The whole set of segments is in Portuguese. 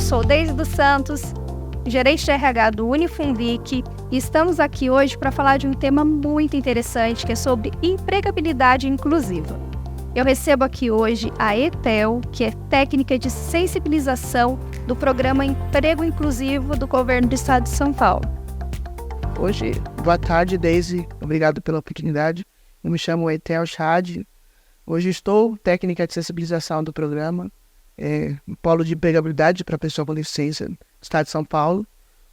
sou Deise dos Santos, gerente de RH do Unifunvic, e estamos aqui hoje para falar de um tema muito interessante, que é sobre empregabilidade inclusiva. Eu recebo aqui hoje a Etel, que é técnica de sensibilização do programa Emprego Inclusivo do Governo do Estado de São Paulo. Hoje, boa tarde, Deise. Obrigado pela oportunidade. Eu me chamo Etel Chad. Hoje estou técnica de sensibilização do programa, polo de empregabilidade para pessoa com deficiência do Estado de São Paulo.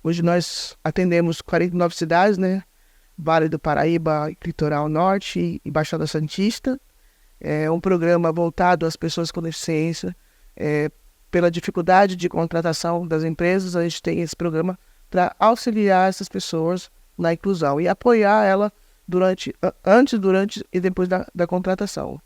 Hoje nós atendemos 49 cidades, né? Vale do Paraíba, Litoral Norte e Baixada Santista. É um programa voltado às pessoas com deficiência. Pela dificuldade de contratação das empresas, a gente tem esse programa para auxiliar essas pessoas na inclusão e apoiar ela antes, durante e depois da contratação.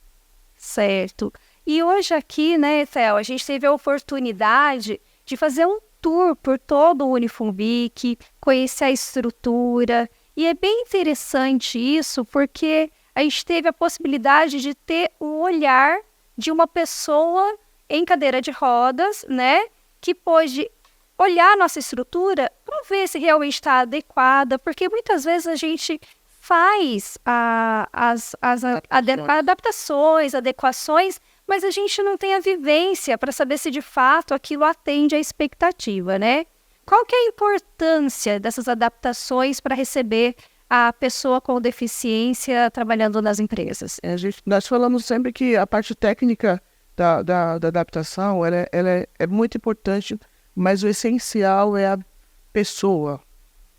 Certo. E hoje aqui, né, Etel, a gente teve a oportunidade de fazer um tour por todo o Unifunvic, conhecer a estrutura, e é bem interessante isso, porque a gente teve a possibilidade de ter o olhar de uma pessoa em cadeira de rodas, né, que pôde olhar a nossa estrutura para ver se realmente está adequada, porque muitas vezes a gente faz as adaptações, adequações, mas a gente não tem a vivência para saber se de fato aquilo atende à expectativa, né? Qual que é a importância dessas adaptações para receber a pessoa com deficiência trabalhando nas empresas? Nós falamos sempre que a parte técnica da adaptação ela é muito importante, mas o essencial é a pessoa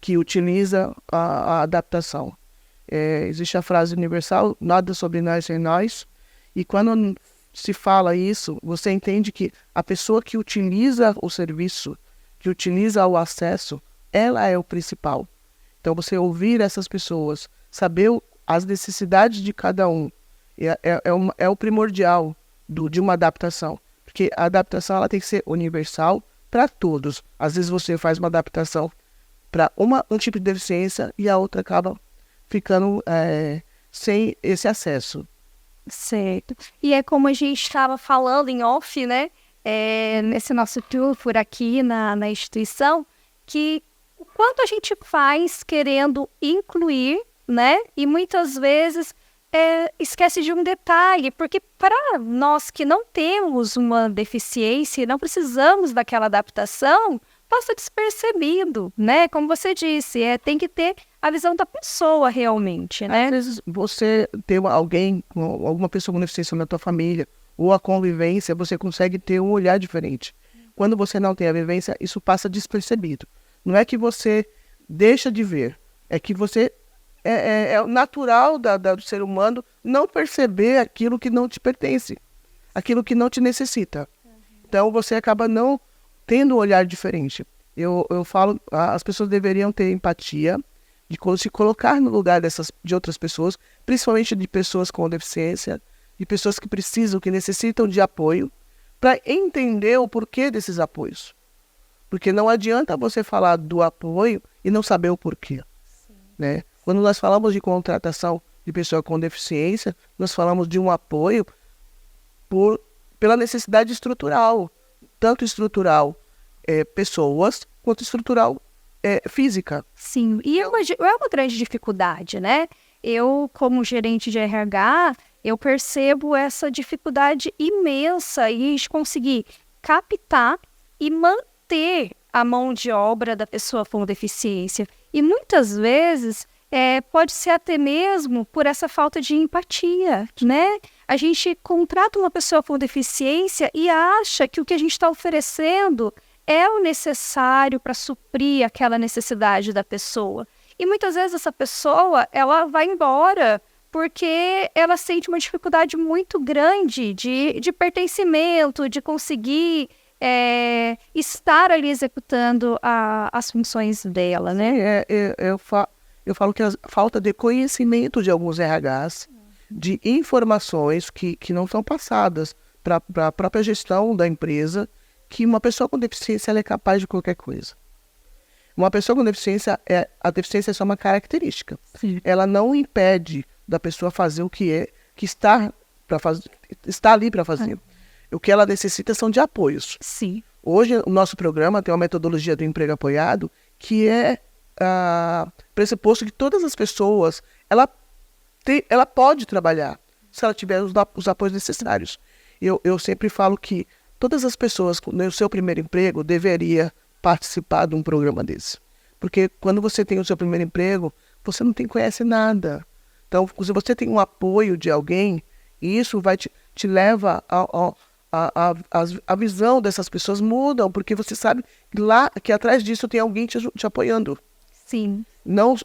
que utiliza a adaptação. Existe a frase universal, nada sobre nós sem nós, e quando se fala isso, você entende que a pessoa que utiliza o serviço, que utiliza o acesso, ela é o principal. Então você ouvir essas pessoas, saber as necessidades de cada um, é o primordial de uma adaptação, porque a adaptação ela tem que ser universal para todos. Às vezes você faz uma adaptação para um tipo de deficiência e a outra acaba ficando sem esse acesso. Certo. E é como a gente estava falando em off, né? Nesse nosso tour por aqui na instituição, que o quanto a gente faz querendo incluir, né? E muitas vezes esquece de um detalhe, porque para nós que não temos uma deficiência e não precisamos daquela adaptação, passa despercebido, né? Como você disse, tem que ter a visão da pessoa realmente, né? Às vezes você ter alguma pessoa com deficiência na tua família, ou a convivência, você consegue ter um olhar diferente. Quando você não tem a vivência, isso passa despercebido. Não é que você deixa de ver, é que você é natural do ser humano não perceber aquilo que não te pertence, aquilo que não te necessita. Então você acaba não tendo um olhar diferente. Eu falo, as pessoas deveriam ter empatia, de se colocar no lugar de outras pessoas, principalmente de pessoas com deficiência, de pessoas que precisam, que necessitam de apoio, para entender o porquê desses apoios. Porque não adianta você falar do apoio e não saber o porquê. Né? Quando nós falamos de contratação de pessoa com deficiência, nós falamos de um apoio pela necessidade estrutural, tanto estrutural pessoas, quanto estrutural física. Sim, e é uma grande dificuldade, né? Eu, como gerente de RH, eu percebo essa dificuldade imensa em conseguir captar e manter a mão de obra da pessoa com deficiência. E muitas vezes pode ser até mesmo por essa falta de empatia, né? A gente contrata uma pessoa com deficiência e acha que o que a gente está oferecendo é o necessário para suprir aquela necessidade da pessoa. E muitas vezes essa pessoa, ela vai embora porque ela sente uma dificuldade muito grande de pertencimento, de conseguir estar ali executando as funções dela, né? Eu falo que a falta de conhecimento de alguns RHs, de informações que não são passadas para a própria gestão da empresa, que uma pessoa com deficiência ela é capaz de qualquer coisa. Uma pessoa com deficiência, a deficiência é só uma característica. Sim. Ela não impede da pessoa fazer o que está ali para fazer. O que ela necessita são de apoios. Sim. Hoje, o nosso programa tem uma metodologia do emprego apoiado que é pressuposto que todas as pessoas, ela pode trabalhar se ela tiver os apoios necessários. Eu sempre falo que todas as pessoas, no seu primeiro emprego, deveria participar de um programa desse. Porque quando você tem o seu primeiro emprego, você não conhece nada. Então, se você tem um apoio de alguém, isso vai te leva a visão dessas pessoas mudam, porque você sabe que atrás disso tem alguém te apoiando. Sim. Não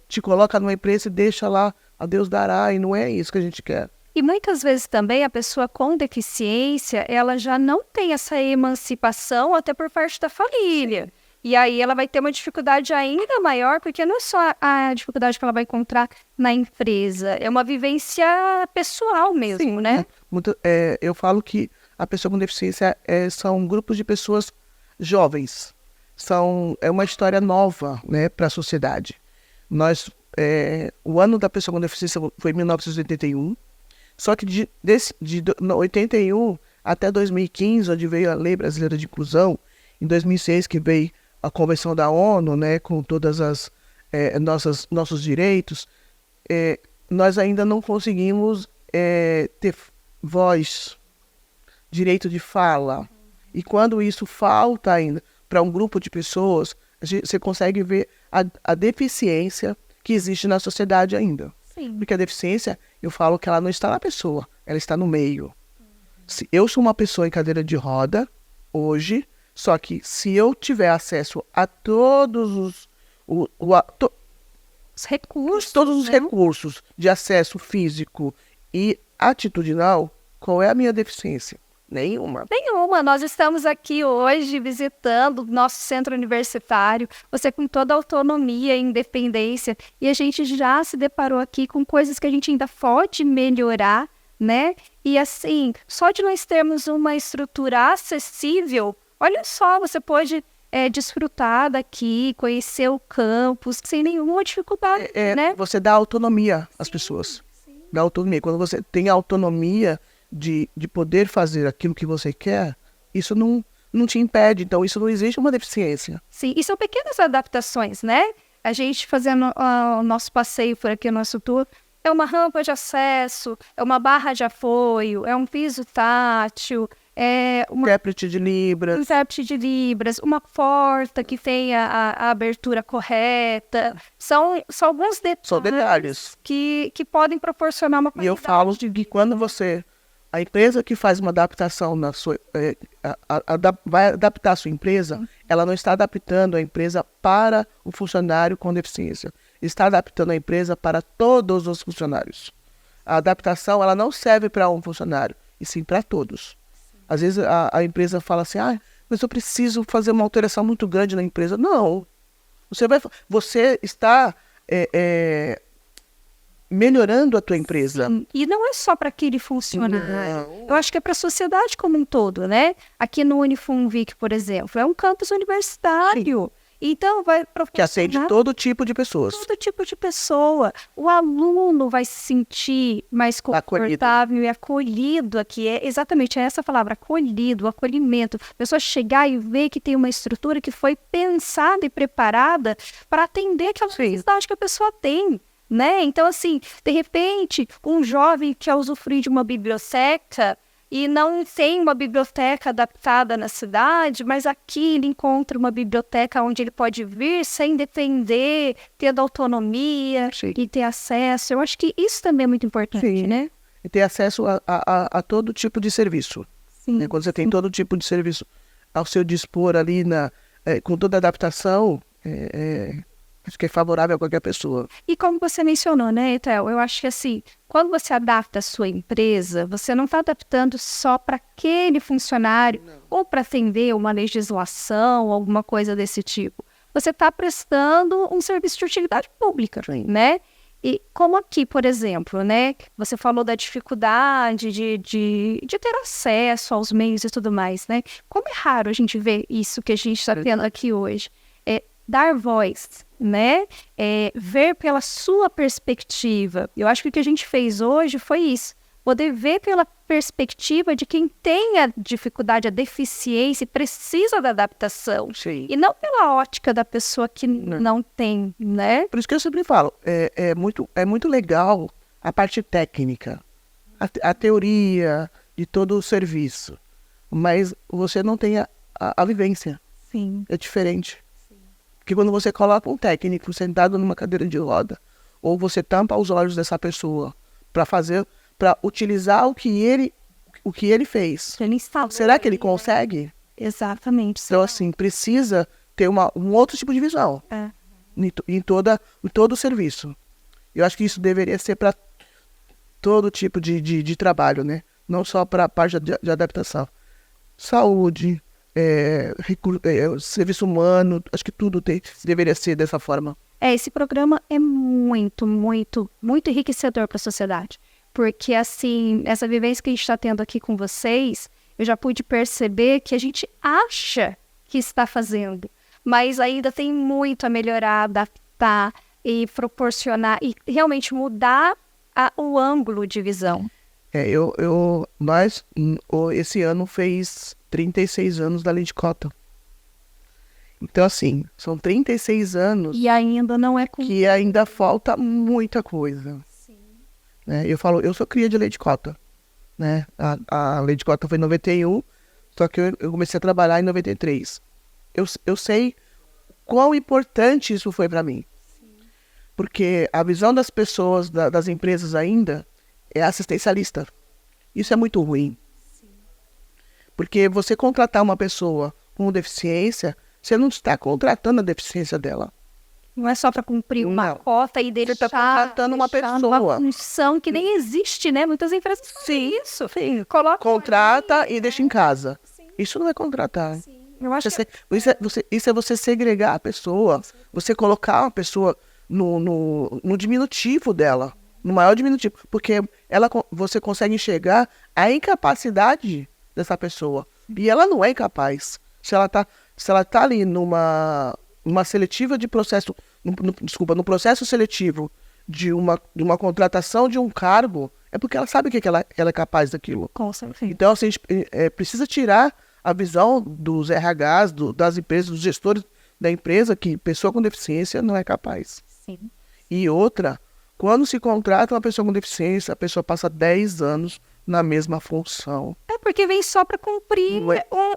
te coloca numa empresa e deixa lá, a Deus dará, e não é isso que a gente quer. E muitas vezes também a pessoa com deficiência, ela já não tem essa emancipação até por parte da família. E aí ela vai ter uma dificuldade ainda maior, porque não é só a dificuldade que ela vai encontrar na empresa, é uma vivência pessoal mesmo, Sim, né? Eu falo que a pessoa com deficiência são grupos de pessoas jovens. É uma história nova, né, para a sociedade. O ano da pessoa com deficiência foi 1981, só que de 81 até 2015, onde veio a Lei Brasileira de Inclusão, em 2006 que veio a Convenção da ONU, né, com todas as nossos direitos, nós ainda não conseguimos ter voz, direito de fala. E quando isso falta ainda para um grupo de pessoas, você consegue ver a deficiência que existe na sociedade ainda. Sim. Porque a deficiência, eu falo que ela não está na pessoa, ela está no meio. Se eu sou uma pessoa em cadeira de roda, hoje, só que se eu tiver acesso a todos os recursos de acesso físico e atitudinal, qual é a minha deficiência? Nenhuma. Nós estamos aqui hoje visitando o nosso centro universitário, você com toda a autonomia e independência, e a gente já se deparou aqui com coisas que a gente ainda pode melhorar, né? E assim, só de nós termos uma estrutura acessível, olha só, você pode desfrutar daqui, conhecer o campus sem nenhuma dificuldade, né? Você dá autonomia às pessoas. Sim. Dá autonomia. Quando você tem autonomia de poder fazer aquilo que você quer, isso não te impede. Então, isso não existe uma deficiência. Sim, e são pequenas adaptações, né? A gente fazendo o nosso passeio por aqui, o nosso tour, é uma rampa de acesso, é uma barra de apoio, é um piso tátil, é um intérprete de Libras, uma porta que tenha a abertura correta. São alguns detalhes que podem proporcionar uma qualidade. E eu falo que quando a empresa que faz uma adaptação vai adaptar a sua empresa, ela não está adaptando a empresa para o funcionário com deficiência. Está adaptando a empresa para todos os funcionários. A adaptação, ela não serve para um funcionário, e sim para todos. Às vezes a empresa fala assim, mas eu preciso fazer uma alteração muito grande na empresa. Não. Você está melhorando a tua empresa. Sim. E não é só para aquele funcionário. Não. Eu acho que é para a sociedade como um todo, né? Aqui no Unifunvic, por exemplo, é um campus universitário. Sim. Então, vai proporcionar... Que atende todo tipo de pessoas. Todo tipo de pessoa. O aluno vai se sentir mais confortável e acolhido aqui. É essa palavra, acolhido, acolhimento. A pessoa chegar e ver que tem uma estrutura que foi pensada e preparada para atender aquela necessidade que a pessoa tem, né? Então, assim, de repente, um jovem que quer usufruir de uma biblioteca e não tem uma biblioteca adaptada na cidade, mas aqui ele encontra uma biblioteca onde ele pode vir sem depender, tendo autonomia e ter acesso. Eu acho que isso também é muito importante, né? E ter acesso a todo tipo de serviço. Sim. Né? Quando você tem todo tipo de serviço ao seu dispor ali, com toda a adaptação, acho que é favorável a qualquer pessoa. E como você mencionou, né, Etel? Eu acho que assim, quando você adapta a sua empresa, você não está adaptando só para aquele funcionário ou para atender uma legislação, alguma coisa desse tipo. Você está prestando um serviço de utilidade pública, né? E como aqui, por exemplo, né? Você falou da dificuldade de ter acesso aos meios e tudo mais, né? Como é raro a gente ver isso que a gente está tendo aqui hoje. Dar voz, né? Ver pela sua perspectiva. Eu acho que o que a gente fez hoje foi isso. poder ver pela perspectiva de quem tem a dificuldade, a deficiência e precisa da adaptação. Sim. E não pela ótica da pessoa que não tem, né? Por isso que eu sempre falo, é muito legal a parte técnica, a teoria de todo o serviço, mas você não tem a vivência. Sim. É diferente. Porque quando você coloca um técnico sentado numa cadeira de roda, ou você tampa os olhos dessa pessoa para utilizar o que ele fez. Ele instalou. Será que ele consegue? Exatamente. Então, assim, precisa ter um outro tipo de visão em todo o serviço. Eu acho que isso deveria ser para todo tipo de trabalho, né? Não só para a parte de adaptação. Saúde, serviço humano, acho que tudo deveria ser dessa forma. Esse programa é muito, muito, muito enriquecedor para a sociedade. Porque, assim, essa vivência que a gente está tendo aqui com vocês, eu já pude perceber que a gente acha que está fazendo, mas ainda tem muito a melhorar, adaptar e proporcionar, e realmente mudar o ângulo de visão. Esse ano fez 36 anos da Lei de Cota. Então, assim, são 36 anos... E ainda não é... Que ainda falta muita coisa. Sim. Né? Eu sou cria de Lei de Cota. Né? A Lei de Cota foi em 91, só que eu comecei a trabalhar em 93. Eu sei quão importante isso foi para mim. Sim. Porque a visão das pessoas, das empresas ainda, é assistencialista. Isso é muito ruim. Sim. Porque você contratar uma pessoa com deficiência... Você não está contratando a deficiência dela. Não é só para cumprir uma cota e deixar... Você está contratando uma pessoa. Uma função que nem existe, né? Muitas empresas fazem isso. Sim. Contrata e deixa em casa. Sim. Isso não é contratar. Sim. Eu acho isso é você segregar a pessoa. Você colocar a pessoa no diminutivo dela. No maior diminutivo. Porque você consegue enxergar a incapacidade dessa pessoa. E ela não é incapaz. Se ela tá ali numa seletiva de processo, no processo seletivo de uma contratação de um cargo, é porque ela sabe que ela é capaz daquilo. Com certeza. Então, assim, a gente precisa tirar a visão dos RHs, das empresas, dos gestores da empresa, que pessoa com deficiência não é capaz. Sim. E outra, quando se contrata uma pessoa com deficiência, a pessoa passa 10 anos na mesma função. Porque vem só para cumprir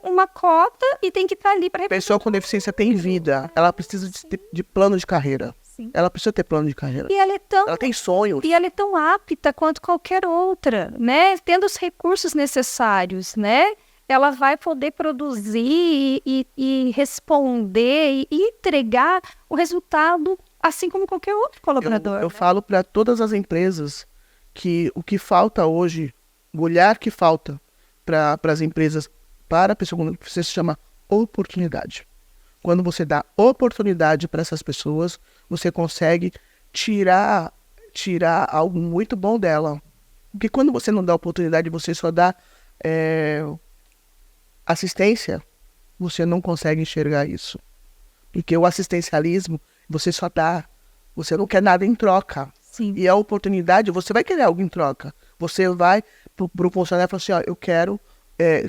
uma cota e tem que estar ali para... Pessoa com deficiência tem vida. Ela precisa de plano de carreira. Sim. Ela precisa ter plano de carreira. E ela tem sonhos. E ela é tão apta quanto qualquer outra, né? Tendo os recursos necessários, né? Ela vai poder produzir e responder e entregar o resultado assim como qualquer outro colaborador. Eu falo para todas as empresas que o que falta hoje, o olhar que falta para as empresas, para a pessoa com deficiência, se chama oportunidade. Quando você dá oportunidade para essas pessoas, você consegue tirar algo muito bom dela. Porque quando você não dá oportunidade, você só dá assistência, você não consegue enxergar isso. Porque o assistencialismo, você só dá. Você não quer nada em troca. Sim. E a oportunidade, você vai querer algo em troca. Você vai para o funcionário e fala assim, eu quero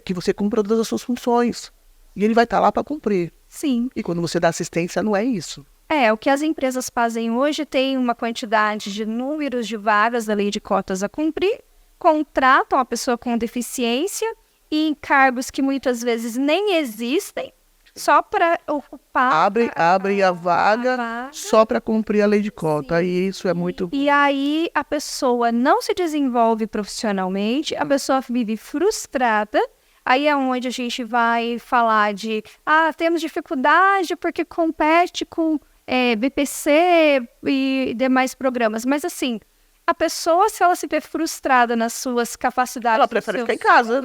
que você cumpra todas as suas funções. E ele vai estar lá para cumprir. Sim. E quando você dá assistência, não é isso. O que as empresas fazem hoje tem uma quantidade de números de vagas da lei de cotas a cumprir, contratam a pessoa com deficiência e em cargos que muitas vezes nem existem, só para ocupar... Abrem a vaga só para cumprir a lei de cota. Sim. E isso é muito... E aí a pessoa não se desenvolve profissionalmente, a pessoa vive frustrada. Aí é onde a gente vai falar de... temos dificuldade porque compete com BPC e demais programas. Mas assim, a pessoa, se ela se vê frustrada nas suas capacidades... Ela prefere ficar em casa.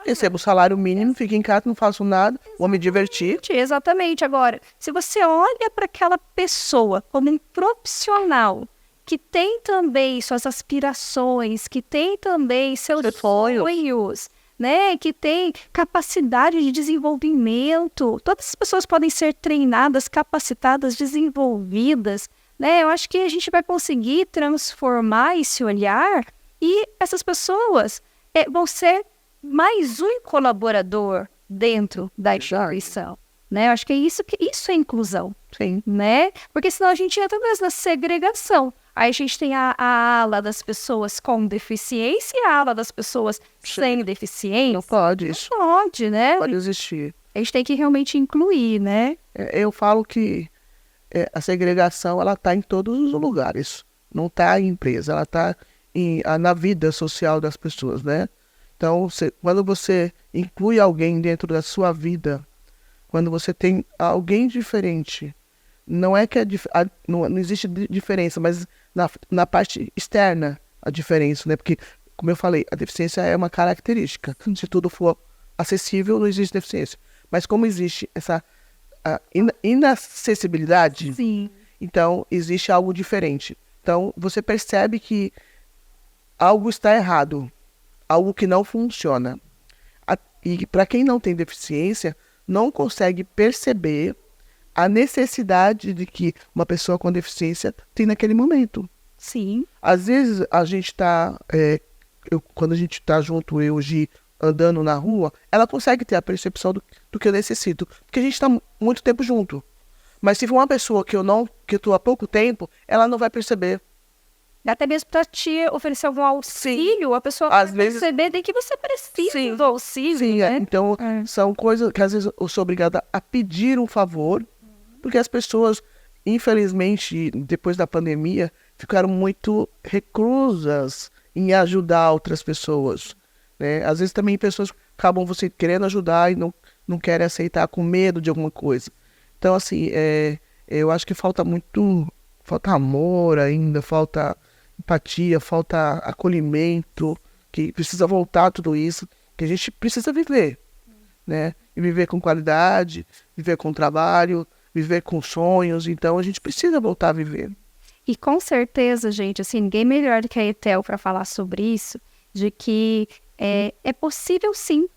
Recebo o salário mínimo, fico em casa, não faço nada, vou me divertir. Exatamente. Agora, se você olha para aquela pessoa como um profissional que tem também suas aspirações, que tem também seus sonhos, né? Que tem capacidade de desenvolvimento, todas as pessoas podem ser treinadas, capacitadas, desenvolvidas, né? Eu acho que a gente vai conseguir transformar esse olhar E essas pessoas vão ser mais um colaborador dentro da instituição, né? Eu acho que isso é inclusão, Sim. né? Porque senão a gente entra mesmo na segregação. Aí a gente tem a ala das pessoas com deficiência e a ala das pessoas sem deficiência. Não pode isso. Não pode, né? Pode existir. A gente tem que realmente incluir, né? Eu falo que a segregação, ela está em todos os lugares. Não está em empresa, ela está na vida social das pessoas, né? Então, quando você inclui alguém dentro da sua vida, quando você tem alguém diferente, não é que não existe diferença, mas na parte externa a diferença, né? Porque, como eu falei, a deficiência é uma característica. Se tudo for acessível, não existe deficiência. Mas como existe essa inacessibilidade, Sim. então existe algo diferente. Então, você percebe que algo está errado, algo que não funciona. E para quem não tem deficiência, não consegue perceber a necessidade de que uma pessoa com deficiência tem naquele momento. Sim. Às vezes, a gente está, quando a gente está junto, eu, Gi, andando na rua, ela consegue ter a percepção do que eu necessito, porque a gente está muito tempo junto. Mas se for uma pessoa que eu estou há pouco tempo, ela não vai perceber. Até mesmo para te oferecer algum auxílio, a pessoa Às vai vezes- perceber de que você precisa do auxílio, Sim, né? então são coisas que às vezes eu sou obrigada a pedir um favor, porque as pessoas, infelizmente, depois da pandemia, ficaram muito reclusas em ajudar outras pessoas, né? Às vezes também pessoas acabam você querendo ajudar e não querem aceitar com medo de alguma coisa. Então, assim, eu acho que falta amor ainda, falta empatia, falta acolhimento, que precisa voltar tudo isso, que a gente precisa viver, né? E viver com qualidade, viver com trabalho, viver com sonhos. Então a gente precisa voltar a viver. E com certeza, gente, assim, ninguém melhor do que a Etel para falar sobre isso, de que é possível sim,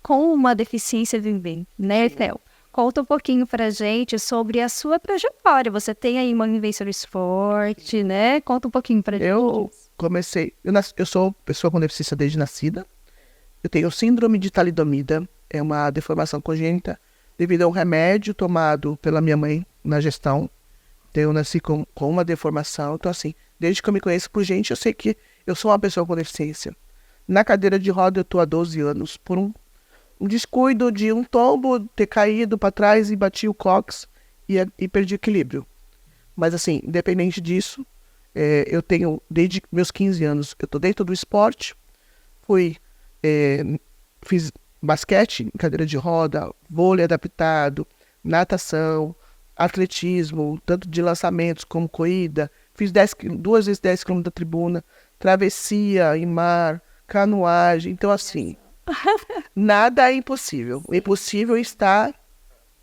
com uma deficiência viver, né, Etel? Conta um pouquinho pra gente sobre a sua trajetória. Você tem aí uma vivência no esporte, né? Conta um pouquinho pra gente. Eu comecei, eu sou pessoa com deficiência desde nascida. Eu tenho síndrome de talidomida, é uma deformação congênita devido a um remédio tomado pela minha mãe na gestão. Então, eu nasci com uma deformação. Então, assim, desde que eu me conheço por gente, eu sei que eu sou uma pessoa com deficiência. Na cadeira de roda, eu estou há 12 anos por um descuido de um tombo, ter caído para trás e bati o cóccix e perdi o equilíbrio. Mas, assim, independente disso, eu tenho, desde meus 15 anos, eu estou dentro do esporte. Fiz basquete em cadeira de roda, vôlei adaptado, natação, atletismo, tanto de lançamentos como corrida. Fiz 2 vezes 10 km da tribuna, travessia em mar, canoagem. Então, assim, nada é impossível. O impossível está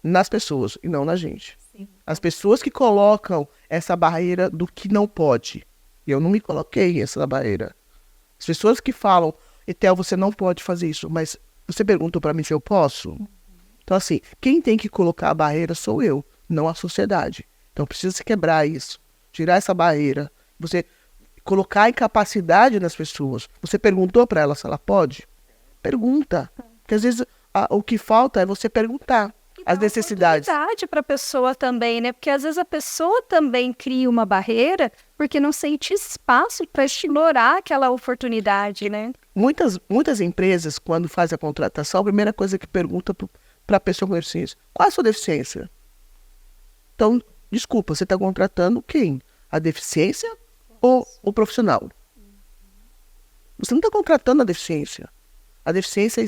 nas pessoas e não na gente. Sim. As pessoas que colocam essa barreira do que não pode. Eu não me coloquei essa barreira. As pessoas que falam, Etel, você não pode fazer isso, mas você perguntou para mim se eu posso? Então, assim, quem tem que colocar a barreira sou eu, não a sociedade. Então, precisa se quebrar isso, tirar essa barreira. Você colocar a incapacidade nas pessoas. Você perguntou para ela se ela pode? Pergunta. Porque, às vezes, o que falta é você perguntar as necessidades. Para a pessoa também, né? Porque às vezes a pessoa também cria uma barreira porque não sente espaço para explorar aquela oportunidade, né? Muitas empresas, quando fazem a contratação, a primeira coisa que pergunta para a pessoa com deficiência, qual é a sua deficiência? Então, desculpa, você está contratando quem? A deficiência ou o profissional? Você não está contratando a deficiência. A deficiência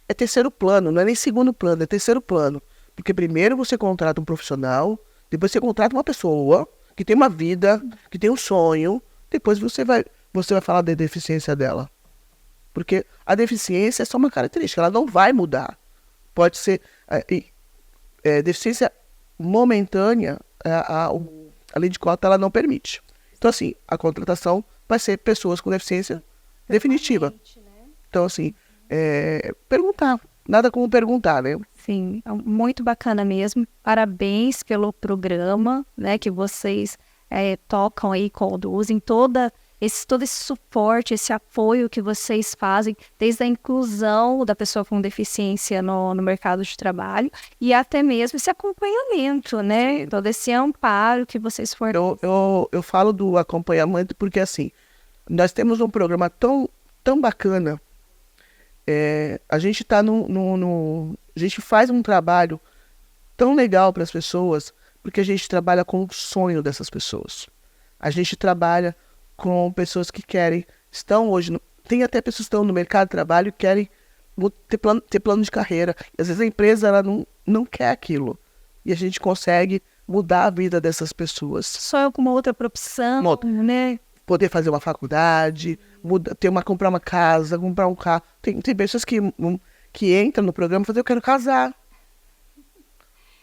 é terceiro plano, não é nem segundo plano, é terceiro plano. Porque primeiro você contrata um profissional, depois você contrata uma pessoa que tem uma vida, que tem um sonho, depois você vai falar da deficiência dela. Porque a deficiência é só uma característica, ela não vai mudar. Pode ser deficiência momentânea, a lei de cota ela não permite. Então, assim, a contratação vai ser pessoas com deficiência definitiva. Então, assim, perguntar. Nada como perguntar, né? Sim, muito bacana mesmo. Parabéns pelo programa, né, que vocês tocam aí, conduzem. todo esse suporte, esse apoio que vocês fazem, desde a inclusão da pessoa com deficiência no mercado de trabalho e até mesmo esse acompanhamento, né? Todo esse amparo que vocês fornecem. Eu falo do acompanhamento porque, assim, nós temos um programa tão bacana. A gente tá a gente faz um trabalho tão legal para as pessoas, porque a gente trabalha com o sonho dessas pessoas. A gente trabalha com pessoas que estão hoje, tem até pessoas que estão no mercado de trabalho e querem ter plano de carreira. E às vezes a empresa ela não quer aquilo. E a gente consegue mudar a vida dessas pessoas. Sonho com uma outra profissão, né? Poder fazer uma faculdade, comprar uma casa, comprar um carro. Tem pessoas que entram no programa e falam, eu quero casar.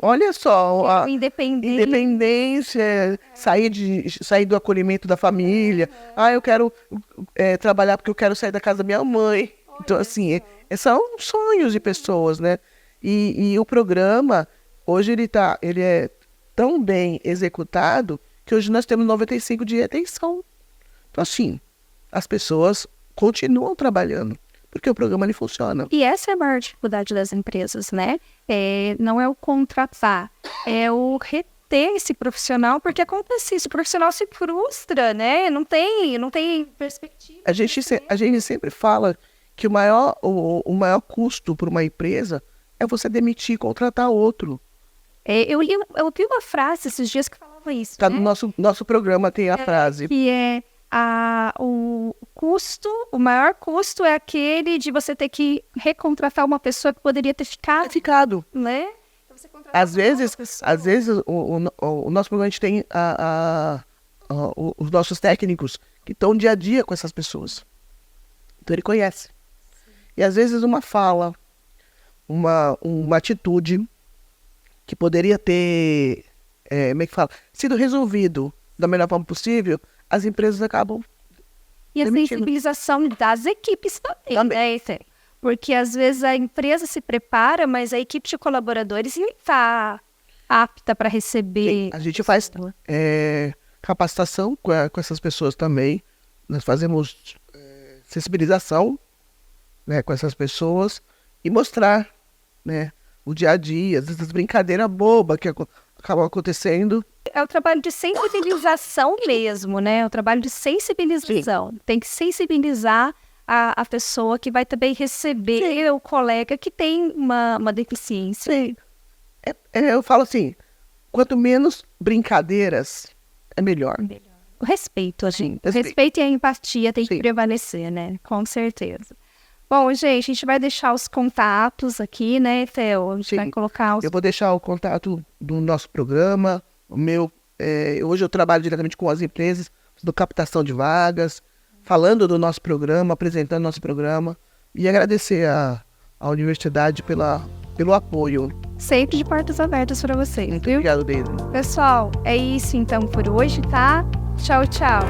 Olha só, independência, sair do acolhimento da família. Eu quero trabalhar porque eu quero sair da casa da minha mãe. Então, assim, são sonhos de pessoas, né? E o programa, hoje ele é tão bem executado que hoje nós temos 95 de retenção. Então, assim, as pessoas continuam trabalhando, porque o programa ele funciona. E essa é a maior dificuldade das empresas, né? Não é o contratar, é o reter esse profissional, porque acontece isso, o profissional se frustra, né? Não tem perspectiva. A gente sempre fala que o maior custo para uma empresa é você demitir e contratar outro. Eu vi uma frase esses dias que falava isso. Tá, né? No nosso programa tem a frase. Que o maior custo é aquele de você ter que recontratar uma pessoa que poderia ter ficado. Né? Então, você às vezes o nosso programa a gente tem os nossos técnicos que estão dia a dia com essas pessoas. Então ele conhece. E às vezes uma fala, uma atitude que poderia ter sido resolvido da melhor forma possível, as empresas acabam e a demitindo. Sensibilização das equipes também. Né? Porque às vezes a empresa se prepara, mas a equipe de colaboradores não está apta para receber. Sim, a gente faz capacitação com essas pessoas também. Nós fazemos sensibilização, né, com essas pessoas e mostrar, né, o dia a dia, às vezes as brincadeiras bobas que acabam acontecendo. É o trabalho de sensibilização mesmo, né? É o trabalho de sensibilização. Sim. Tem que sensibilizar a pessoa que vai também receber o colega que tem uma deficiência. Sim. Eu falo assim, quanto menos brincadeiras, é melhor. O respeito, gente. O respeito e a empatia tem que prevalecer, né? Com certeza. Bom, gente, a gente vai deixar os contatos aqui, né, Theo? A gente vai colocar os... Eu vou deixar o contato do nosso programa. Hoje eu trabalho diretamente com as empresas, do captação de vagas, falando do nosso programa, apresentando nosso programa. E agradecer à universidade pelo apoio. Sempre de portas abertas para vocês. Muito obrigado, Deise. Pessoal, é isso então por hoje, tá? Tchau, tchau.